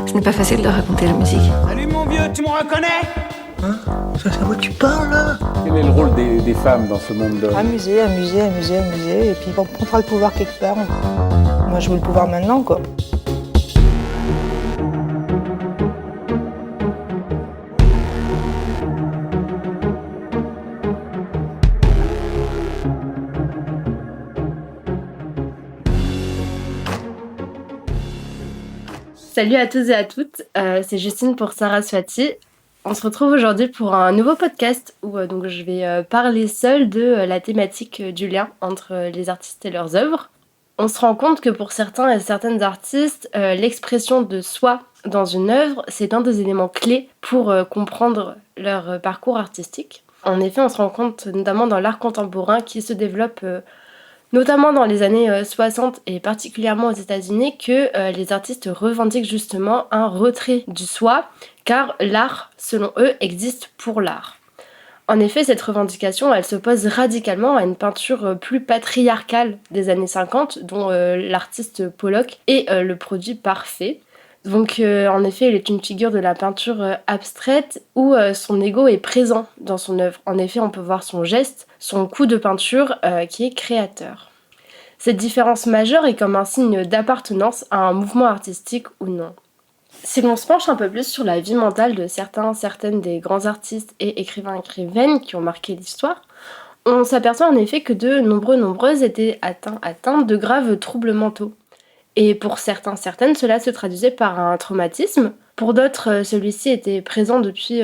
Ce n'est pas facile de raconter la musique. Salut mon vieux, tu me reconnais? Hein? C'est à moi que tu parles là? Quel est le rôle des femmes dans ce monde d'hommes? Amuser, et puis on prendra le pouvoir quelque part. Moi je veux le pouvoir maintenant quoi. Salut à tous et à toutes, c'est Justine pour Saraswati. On se retrouve aujourd'hui pour un nouveau podcast où donc je vais parler seule de la thématique du lien entre les artistes et leurs œuvres. On se rend compte que pour certains et certaines artistes, l'expression de soi dans une œuvre, c'est un des éléments clés pour comprendre leur parcours artistique. En effet, on se rend compte notamment dans l'art contemporain qui se développe notamment dans les années 60 et particulièrement aux États-Unis, que les artistes revendiquent justement un retrait du soi, car l'art, selon eux, existe pour l'art. En effet, cette revendication, elle s'oppose radicalement à une peinture plus patriarcale des années 50, dont l'artiste Pollock est le produit parfait. Donc en effet, il est une figure de la peinture abstraite où son ego est présent dans son œuvre. En effet, on peut voir son geste, son coup de peinture qui est créateur. Cette différence majeure est comme un signe d'appartenance à un mouvement artistique ou non. Si l'on se penche un peu plus sur la vie mentale de certaines des grands artistes et écrivaines qui ont marqué l'histoire, on s'aperçoit en effet que de nombreuses étaient atteintes de graves troubles mentaux. Et pour certaines, cela se traduisait par un traumatisme. Pour d'autres, celui-ci était présent depuis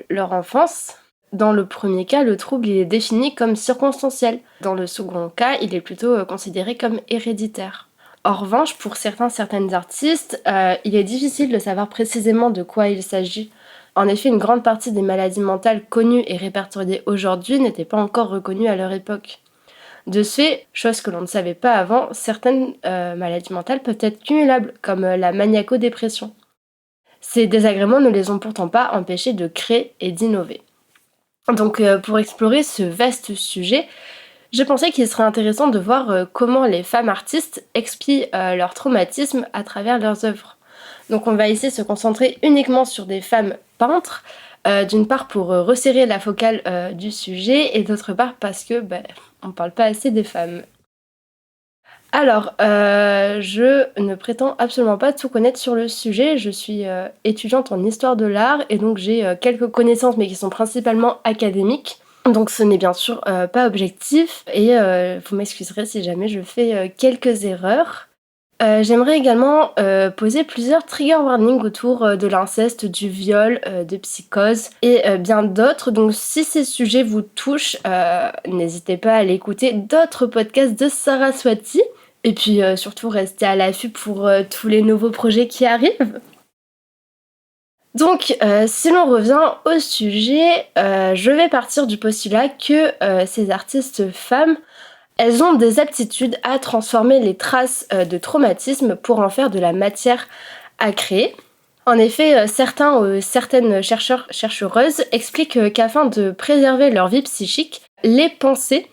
leur enfance. Dans le premier cas, le trouble il est défini comme circonstanciel. Dans le second cas, il est plutôt considéré comme héréditaire. En revanche, pour certaines artistes, il est difficile de savoir précisément de quoi il s'agit. En effet, une grande partie des maladies mentales connues et répertoriées aujourd'hui n'étaient pas encore reconnues à leur époque. De ce fait, chose que l'on ne savait pas avant, certaines maladies mentales peuvent être cumulables, comme la maniaco-dépression. Ces désagréments ne les ont pourtant pas empêchés de créer et d'innover. Donc pour explorer ce vaste sujet, j'ai pensé qu'il serait intéressant de voir comment les femmes artistes expient leur traumatisme à travers leurs œuvres. Donc on va ici se concentrer uniquement sur des femmes peintres, d'une part pour resserrer la focale du sujet et d'autre part parce que on parle pas assez des femmes. Alors, je ne prétends absolument pas tout connaître sur le sujet, je suis étudiante en histoire de l'art et donc j'ai quelques connaissances mais qui sont principalement académiques. Donc ce n'est bien sûr pas objectif et vous m'excuserez si jamais je fais quelques erreurs. J'aimerais également poser plusieurs trigger warnings autour de l'inceste, du viol, de psychose et bien d'autres. Donc si ces sujets vous touchent, n'hésitez pas à aller écouter d'autres podcasts de Saraswati. Et puis surtout restez à l'affût pour tous les nouveaux projets qui arrivent. Donc si l'on revient au sujet, je vais partir du postulat que ces artistes femmes, elles ont des aptitudes à transformer les traces de traumatisme pour en faire de la matière à créer. En effet, certaines chercheuses expliquent qu'afin de préserver leur vie psychique, les pensées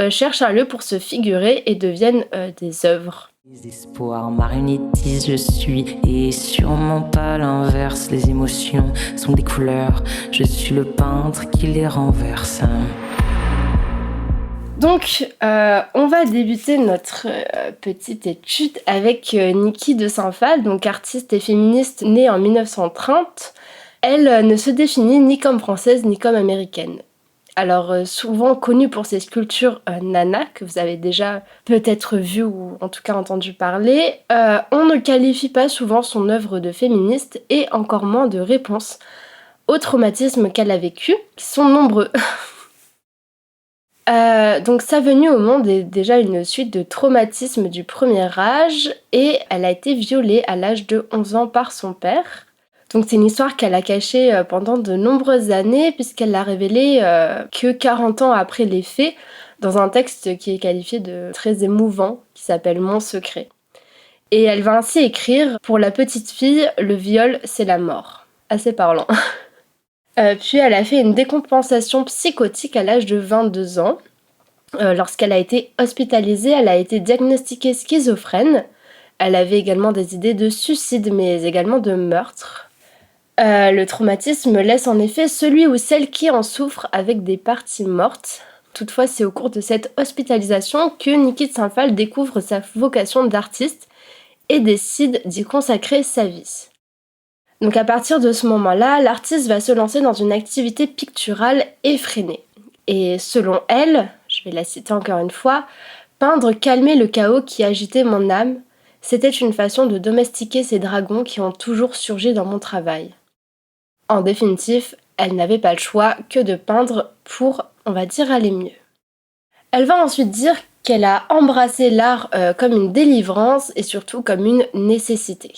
cherchent un lieu pour se figurer et deviennent des œuvres. Les espoirs marionnettisent, je suis et sûrement pas l'inverse. Les émotions sont des couleurs, je suis le peintre qui les renverse. Donc, on va débuter notre petite étude avec Niki de Saint-Phalle, donc artiste et féministe née en 1930. Elle ne se définit ni comme française ni comme américaine. Alors, souvent connue pour ses sculptures Nana, que vous avez déjà peut-être vu ou en tout cas entendu parler, on ne qualifie pas souvent son œuvre de féministe et encore moins de réponse aux traumatismes qu'elle a vécus, qui sont nombreux. Donc sa venue au monde est déjà une suite de traumatismes du premier âge et elle a été violée à l'âge de 11 ans par son père. Donc c'est une histoire qu'elle a cachée pendant de nombreuses années puisqu'elle l'a révélée que 40 ans après les faits dans un texte qui est qualifié de très émouvant qui s'appelle Mon secret. Et elle va ainsi écrire « Pour la petite fille, le viol c'est la mort ». Assez parlant. Puis elle a fait une décompensation psychotique à l'âge de 22 ans. Lorsqu'elle a été hospitalisée, elle a été diagnostiquée schizophrène. Elle avait également des idées de suicide, mais également de meurtre. Le traumatisme laisse en effet celui ou celle qui en souffre avec des parties mortes. Toutefois, c'est au cours de cette hospitalisation que Niki de Saint-Phalle découvre sa vocation d'artiste et décide d'y consacrer sa vie. Donc à partir de ce moment-là, l'artiste va se lancer dans une activité picturale effrénée. Et selon elle, je vais la citer encore une fois, « Peindre calmer le chaos qui agitait mon âme, c'était une façon de domestiquer ces dragons qui ont toujours surgi dans mon travail. » En définitive, elle n'avait pas le choix que de peindre pour, on va dire, aller mieux. Elle va ensuite dire qu'elle a embrassé l'art comme une délivrance et surtout comme une nécessité.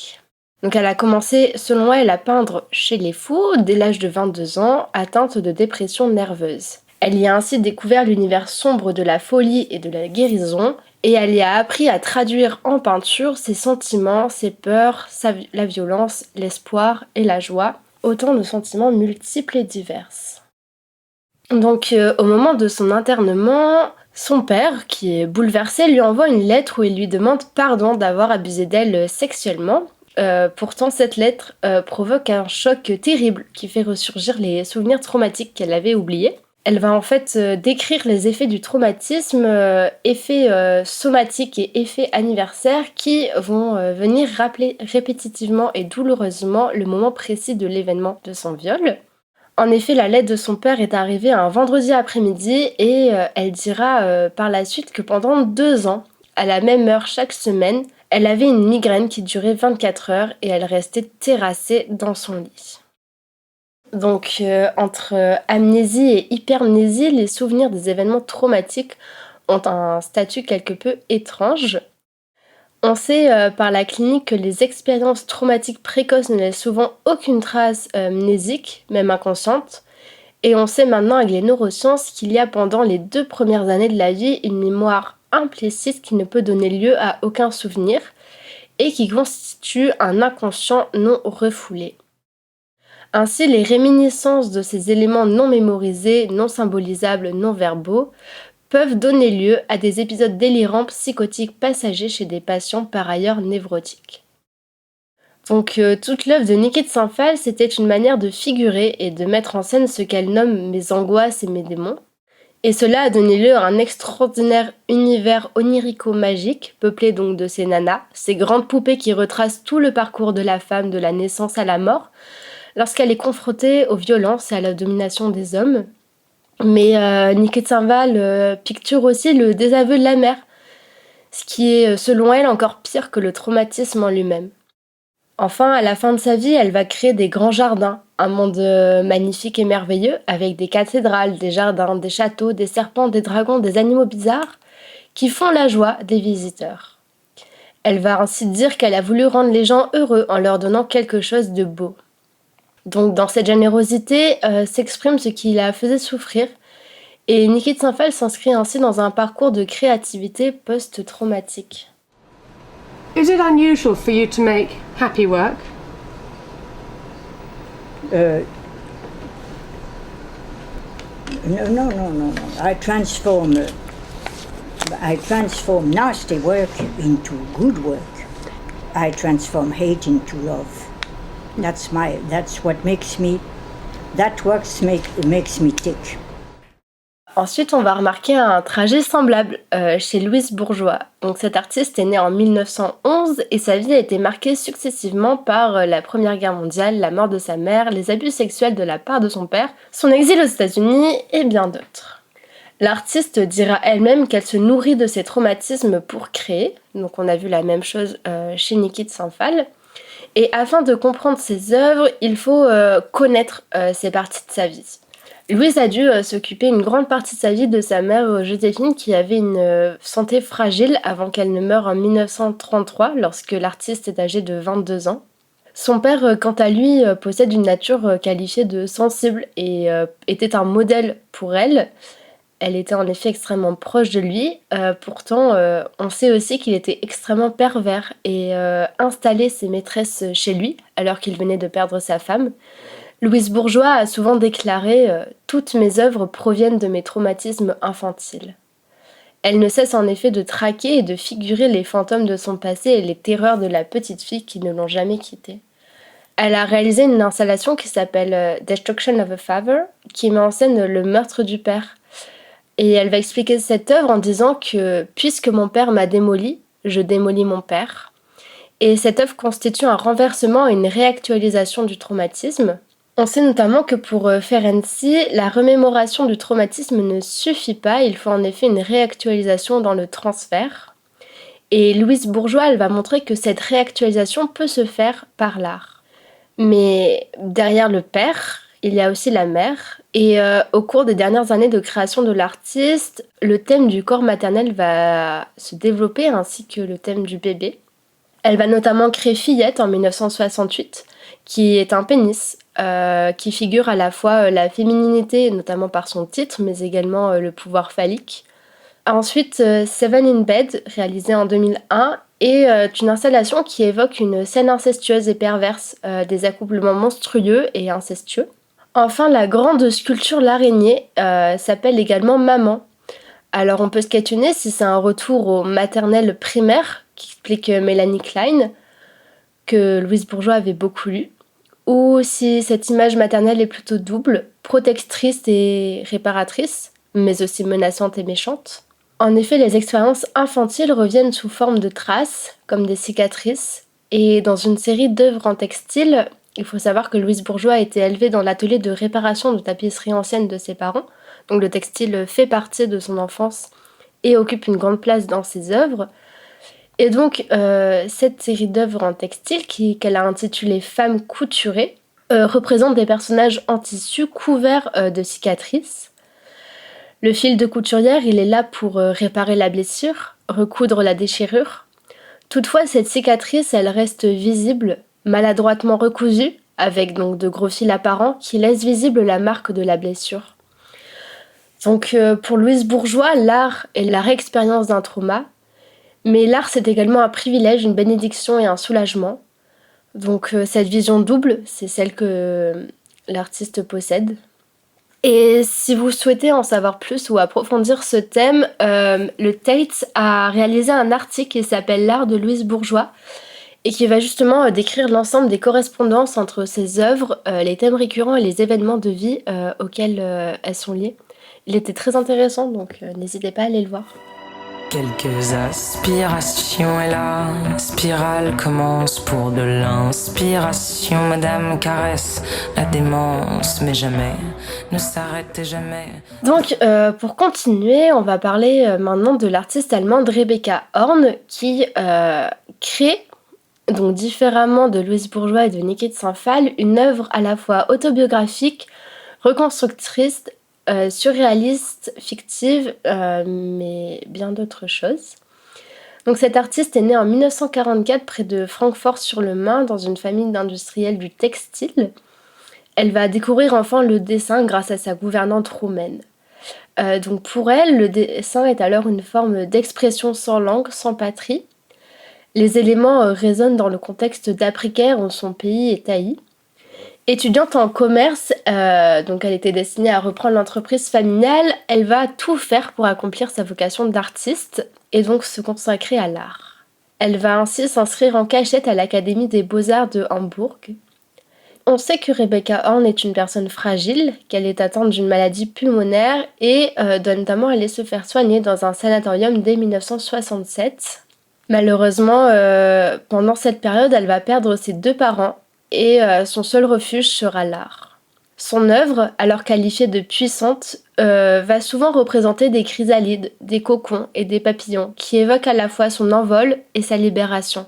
Donc elle a commencé, selon elle, à peindre chez les fous dès l'âge de 22 ans, atteinte de dépression nerveuse. Elle y a ainsi découvert l'univers sombre de la folie et de la guérison, et elle y a appris à traduire en peinture ses sentiments, ses peurs, la violence, l'espoir et la joie, autant de sentiments multiples et divers. Donc au moment de son internement, son père, qui est bouleversé, lui envoie une lettre où il lui demande pardon d'avoir abusé d'elle sexuellement. Pourtant, cette lettre provoque un choc terrible qui fait ressurgir les souvenirs traumatiques qu'elle avait oubliés. Elle va en fait décrire les effets du traumatisme, effets somatiques et effets anniversaires qui vont venir rappeler répétitivement et douloureusement le moment précis de l'événement de son viol. En effet, la lettre de son père est arrivée un vendredi après-midi et elle dira par la suite que pendant 2 ans, à la même heure chaque semaine, elle avait une migraine qui durait 24 heures et elle restait terrassée dans son lit. Donc, entre amnésie et hypermnésie, les souvenirs des événements traumatiques ont un statut quelque peu étrange. On sait par la clinique que les expériences traumatiques précoces ne laissent souvent aucune trace mnésique, même inconsciente. Et on sait maintenant avec les neurosciences qu'il y a pendant les 2 premières années de la vie une mémoire implicite qui ne peut donner lieu à aucun souvenir et qui constitue un inconscient non refoulé. Ainsi, les réminiscences de ces éléments non mémorisés, non symbolisables, non verbaux peuvent donner lieu à des épisodes délirants psychotiques passagers chez des patients par ailleurs névrotiques. Donc toute l'œuvre de Niki de Saint-Phalle, c'était une manière de figurer et de mettre en scène ce qu'elle nomme mes angoisses et mes démons. Et cela a donné lieu à un extraordinaire univers onirico-magique, peuplé donc de ces nanas, ces grandes poupées qui retracent tout le parcours de la femme de la naissance à la mort, lorsqu'elle est confrontée aux violences et à la domination des hommes. Mais Niki de Saint-Phalle picture aussi le désaveu de la mère, ce qui est selon elle encore pire que le traumatisme en lui-même. Enfin, à la fin de sa vie, elle va créer des grands jardins, un monde magnifique et merveilleux, avec des cathédrales, des jardins, des châteaux, des serpents, des dragons, des animaux bizarres, qui font la joie des visiteurs. Elle va ainsi dire qu'elle a voulu rendre les gens heureux en leur donnant quelque chose de beau. Donc dans cette générosité s'exprime ce qui la faisait souffrir, et Niki de Saint-Phalle s'inscrit ainsi dans un parcours de créativité post-traumatique. Is it unusual for you to make happy work? No. I transform nasty work into good work. I transform hate into love. That's what makes me tick. Ensuite, on va remarquer un trajet semblable chez Louise Bourgeois. Donc, cette artiste est née en 1911 et sa vie a été marquée successivement par la Première Guerre mondiale, la mort de sa mère, les abus sexuels de la part de son père, son exil aux États-Unis et bien d'autres. L'artiste dira elle-même qu'elle se nourrit de ses traumatismes pour créer. Donc, on a vu la même chose chez Niki de Saint-Phalle. Et afin de comprendre ses œuvres, il faut connaître ces parties de sa vie. Louise a dû s'occuper une grande partie de sa vie de sa mère Joséphine qui avait une santé fragile avant qu'elle ne meure en 1933 lorsque l'artiste est âgé de 22 ans. Son père, quant à lui, possède une nature qualifiée de sensible et était un modèle pour elle. Elle était en effet extrêmement proche de lui. Pourtant, on sait aussi qu'il était extrêmement pervers et installait ses maîtresses chez lui alors qu'il venait de perdre sa femme. Louise Bourgeois a souvent déclaré « Toutes mes œuvres proviennent de mes traumatismes infantiles ». Elle ne cesse en effet de traquer et de figurer les fantômes de son passé et les terreurs de la petite fille qui ne l'ont jamais quittée. Elle a réalisé une installation qui s'appelle Destruction of a Father, qui met en scène le meurtre du père. Et elle va expliquer cette œuvre en disant que puisque mon père m'a démoli, je démolis mon père. Et cette œuvre constitue un renversement et une réactualisation du traumatisme. On sait notamment que pour Ferenczi, la remémoration du traumatisme ne suffit pas, il faut en effet une réactualisation dans le transfert. Et Louise Bourgeois, elle va montrer que cette réactualisation peut se faire par l'art. Mais derrière le père, il y a aussi la mère. Et au cours des dernières années de création de l'artiste, le thème du corps maternel va se développer ainsi que le thème du bébé. Elle va notamment créer Fillette en 1968, qui est un pénis, qui figure à la fois la fémininité, notamment par son titre, mais également le pouvoir phallique. Ensuite, Seven in Bed, réalisé en 2001, est une installation qui évoque une scène incestueuse et perverse, des accouplements monstrueux et incestueux. Enfin, la grande sculpture L'araignée s'appelle également Maman. Alors on peut se questionner si c'est un retour au maternel primaire, qu'explique Mélanie Klein, que Louise Bourgeois avait beaucoup lu, ou si cette image maternelle est plutôt double, protectrice et réparatrice, mais aussi menaçante et méchante. En effet, les expériences infantiles reviennent sous forme de traces, comme des cicatrices, et dans une série d'œuvres en textile, il faut savoir que Louise Bourgeois a été élevée dans l'atelier de réparation de tapisserie ancienne de ses parents, donc le textile fait partie de son enfance et occupe une grande place dans ses œuvres. Et donc, cette série d'œuvres en textile, qu'elle a intitulée Femmes couturées, représente des personnages en tissu couverts de cicatrices. Le fil de couturière, il est là pour réparer la blessure, recoudre la déchirure. Toutefois, cette cicatrice, elle reste visible, maladroitement recousue, avec donc de gros fils apparents qui laissent visible la marque de la blessure. Donc, pour Louise Bourgeois, l'art est la réexpérience d'un trauma, mais l'art, c'est également un privilège, une bénédiction et un soulagement. Donc cette vision double, c'est celle que l'artiste possède. Et si vous souhaitez en savoir plus ou approfondir ce thème, le Tate a réalisé un article qui s'appelle L'art de Louise Bourgeois et qui va justement décrire l'ensemble des correspondances entre ses œuvres, les thèmes récurrents et les événements de vie auxquels elles sont liées. Il était très intéressant, donc n'hésitez pas à aller le voir. Quelques aspirations et la spirale commence pour de l'inspiration. Madame caresse la démence, mais jamais ne s'arrête jamais. Donc pour continuer, on va parler maintenant de l'artiste allemande Rebecca Horn qui crée, donc différemment de Louise Bourgeois et de Niki de Saint-Phalle, une œuvre à la fois autobiographique, reconstructrice, surréaliste, fictive, mais bien d'autres choses. Donc cette artiste est née en 1944 près de Francfort-sur-le-Main dans une famille d'industriels du textile. Elle va découvrir enfin le dessin grâce à sa gouvernante roumaine. Donc pour elle, le dessin est alors une forme d'expression sans langue, sans patrie. Les éléments résonnent dans le contexte d'après-guerre où son pays est haï. Étudiante en commerce, donc elle était destinée à reprendre l'entreprise familiale, elle va tout faire pour accomplir sa vocation d'artiste et donc se consacrer à l'art. Elle va ainsi s'inscrire en cachette à l'Académie des Beaux-Arts de Hambourg. On sait que Rebecca Horn est une personne fragile, qu'elle est atteinte d'une maladie pulmonaire et doit notamment aller se faire soigner dans un sanatorium dès 1967. Malheureusement, pendant cette période, elle va perdre ses 2 parents, et son seul refuge sera l'art. Son œuvre, alors qualifiée de puissante, va souvent représenter des chrysalides, des cocons et des papillons qui évoquent à la fois son envol et sa libération.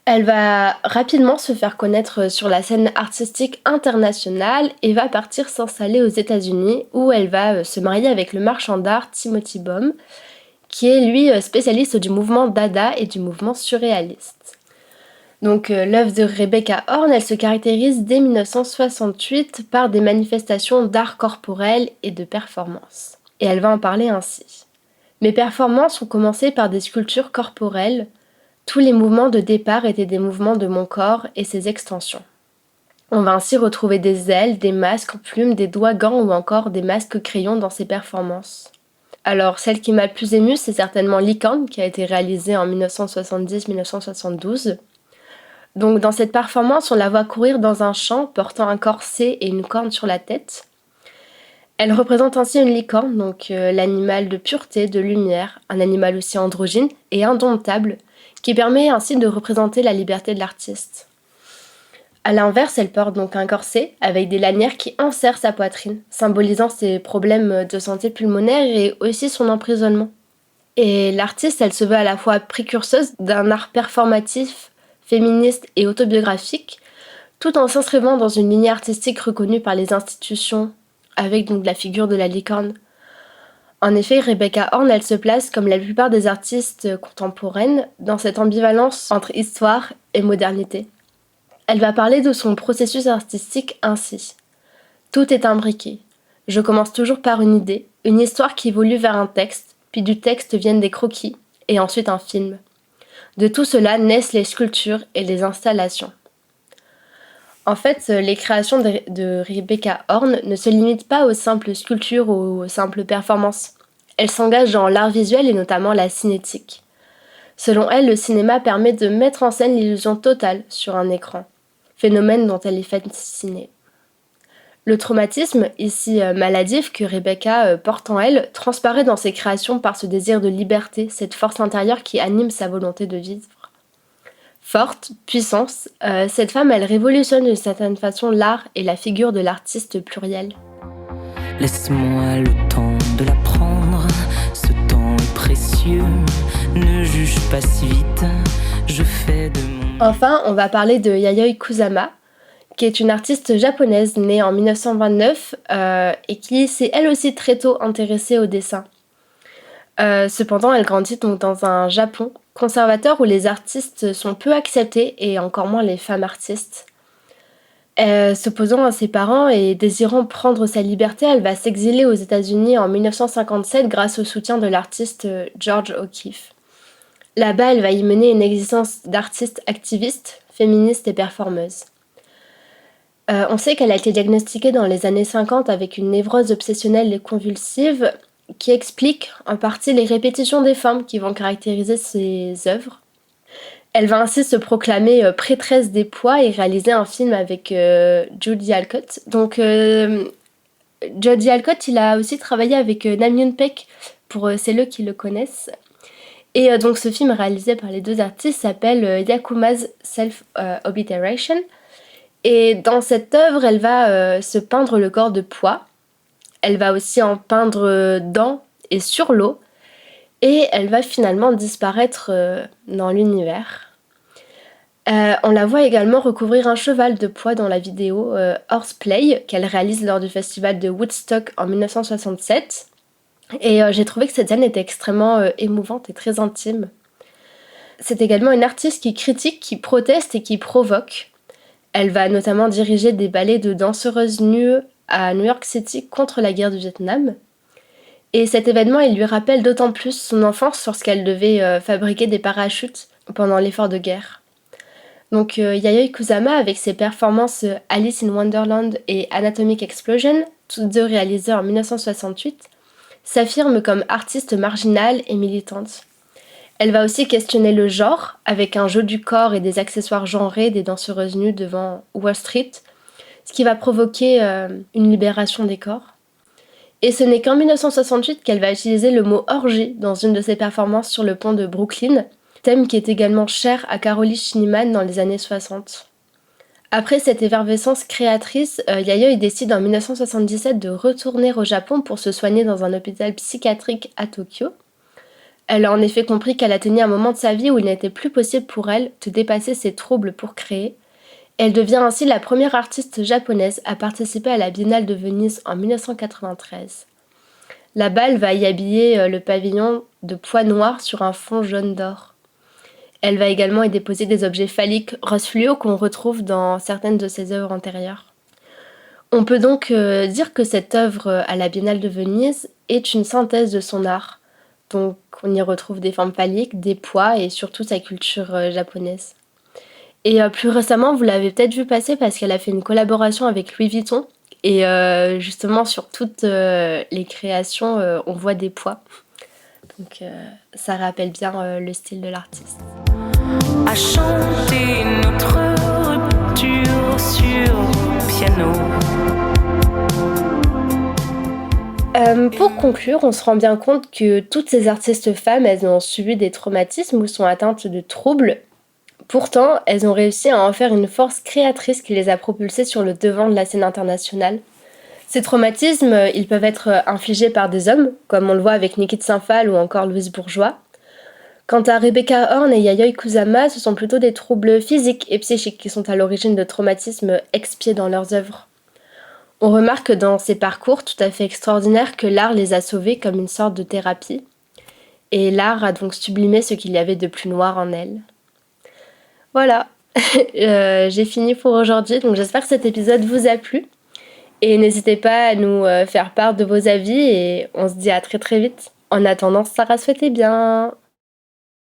Elle va rapidement se faire connaître sur la scène artistique internationale et va partir s'installer aux États-Unis où elle va se marier avec le marchand d'art Timothy Baum, qui est lui spécialiste du mouvement Dada et du mouvement surréaliste. Donc l'œuvre de Rebecca Horn, elle se caractérise dès 1968 par des manifestations d'art corporel et de performance. Et elle va en parler ainsi. Mes performances ont commencé par des sculptures corporelles. Tous les mouvements de départ étaient des mouvements de mon corps et ses extensions. On va ainsi retrouver des ailes, des masques en plumes, des doigts gants ou encore des masques crayons dans ces performances. Alors, celle qui m'a le plus émue, c'est certainement Licorne, qui a été réalisée en 1970-1972. Donc, dans cette performance, on la voit courir dans un champ, portant un corset et une corne sur la tête. Elle représente ainsi une licorne, donc l'animal de pureté, de lumière, un animal aussi androgyne et indomptable, qui permet ainsi de représenter la liberté de l'artiste. À l'inverse, elle porte donc un corset avec des lanières qui enserrent sa poitrine, symbolisant ses problèmes de santé pulmonaire et aussi son emprisonnement. Et l'artiste, elle se veut à la fois précurseuse d'un art performatif, féministe et autobiographique, tout en s'inscrivant dans une lignée artistique reconnue par les institutions, avec donc la figure de la licorne. En effet, Rebecca Horn, elle se place, comme la plupart des artistes contemporaines, dans cette ambivalence entre histoire et modernité. Elle va parler de son processus artistique ainsi. Tout est imbriqué. Je commence toujours par une idée, une histoire qui évolue vers un texte, puis du texte viennent des croquis, et ensuite un film. De tout cela naissent les sculptures et les installations. En fait, les créations de Rebecca Horn ne se limitent pas aux simples sculptures ou aux simples performances. Elle s'engage dans l'art visuel et notamment la cinétique. Selon elle, le cinéma permet de mettre en scène l'illusion totale sur un écran, phénomène dont elle est fascinée. Le traumatisme, ici maladif, que Rebecca porte en elle, transparaît dans ses créations par ce désir de liberté, cette force intérieure qui anime sa volonté de vivre. Forte, puissance, cette femme, elle révolutionne d'une certaine façon l'art et la figure de l'artiste pluriel. Laisse-moi le temps de l'apprendre, ce temps est précieux, ne juge pas si vite, je fais de mon... Enfin, on va parler de Yayoi Kusama, qui est une artiste japonaise née en 1929 et qui s'est elle aussi très tôt intéressée au dessin. Cependant, elle grandit donc dans un Japon conservateur où les artistes sont peu acceptés et encore moins les femmes artistes. S'opposant à ses parents et désirant prendre sa liberté, elle va s'exiler aux États-Unis en 1957 grâce au soutien de l'artiste George O'Keeffe. Là-bas, elle va y mener une existence d'artiste activiste, féministe et performeuse. On sait qu'elle a été diagnostiquée dans les années 50 avec une névrose obsessionnelle et convulsive qui explique en partie les répétitions des formes qui vont caractériser ses œuvres. Elle va ainsi se proclamer prêtresse des poids et réaliser un film avec Judy Alcott. Donc, Judy Alcott, il a aussi travaillé avec Nam Yoon Paik, pour celles qui le connaissent. Et donc, ce film réalisé par les deux artistes s'appelle Yakuma's Self-Obliteration. Et dans cette œuvre, elle va se peindre le corps de poids. Elle va aussi en peindre dans et sur l'eau. Et elle va finalement disparaître dans l'univers. On la voit également recouvrir un cheval de poids dans la vidéo Horseplay qu'elle réalise lors du festival de Woodstock en 1967. Et j'ai trouvé que cette scène était extrêmement émouvante et très intime. C'est également une artiste qui critique, qui proteste et qui provoque. Elle va notamment diriger des ballets de danseuses nues à New York City contre la guerre du Vietnam. Et cet événement, il lui rappelle d'autant plus son enfance lorsqu'elle devait fabriquer des parachutes pendant l'effort de guerre. Donc Yayoi Kusama, avec ses performances Alice in Wonderland et Anatomic Explosion, toutes deux réalisées en 1968, s'affirme comme artiste marginale et militante. Elle va aussi questionner le genre, avec un jeu du corps et des accessoires genrés des danseuses nues devant Wall Street, ce qui va provoquer une libération des corps. Et ce n'est qu'en 1968 qu'elle va utiliser le mot orgie dans une de ses performances sur le pont de Brooklyn, thème qui est également cher à Caroline Schneemann dans les années 60. Après cette effervescence créatrice, Yayoi décide en 1977 de retourner au Japon pour se soigner dans un hôpital psychiatrique à Tokyo. Elle a en effet compris qu'elle atteignait un moment de sa vie où il n'était plus possible pour elle de dépasser ses troubles pour créer. Elle devient ainsi la première artiste japonaise à participer à la Biennale de Venise en 1993. Là-bas, elle va y habiller le pavillon de pois noirs sur un fond jaune d'or. Elle va également y déposer des objets phalliques rose fluo qu'on retrouve dans certaines de ses œuvres antérieures. On peut donc dire que cette œuvre à la Biennale de Venise est une synthèse de son art. Donc on y retrouve des formes phalliques, des pois et surtout sa culture japonaise. Et plus récemment, vous l'avez peut-être vu passer parce qu'elle a fait une collaboration avec Louis Vuitton Et justement, sur toutes les créations, on voit des poids. Donc ça rappelle bien le style de l'artiste. À chanter notre rupture sur piano. Pour conclure, on se rend bien compte que toutes ces artistes femmes, elles ont subi des traumatismes ou sont atteintes de troubles. Pourtant, elles ont réussi à en faire une force créatrice qui les a propulsées sur le devant de la scène internationale. Ces traumatismes, ils peuvent être infligés par des hommes, comme on le voit avec Niki de Saint-Phalle ou encore Louise Bourgeois. Quant à Rebecca Horn et Yayoi Kusama, ce sont plutôt des troubles physiques et psychiques qui sont à l'origine de traumatismes expiés dans leurs œuvres. On remarque dans ces parcours tout à fait extraordinaires que l'art les a sauvées comme une sorte de thérapie. Et l'art a donc sublimé ce qu'il y avait de plus noir en elles. Voilà, j'ai fini pour aujourd'hui, donc j'espère que cet épisode vous a plu. Et n'hésitez pas à nous faire part de vos avis et on se dit à très très vite. En attendant, Sarah souhaitait bien.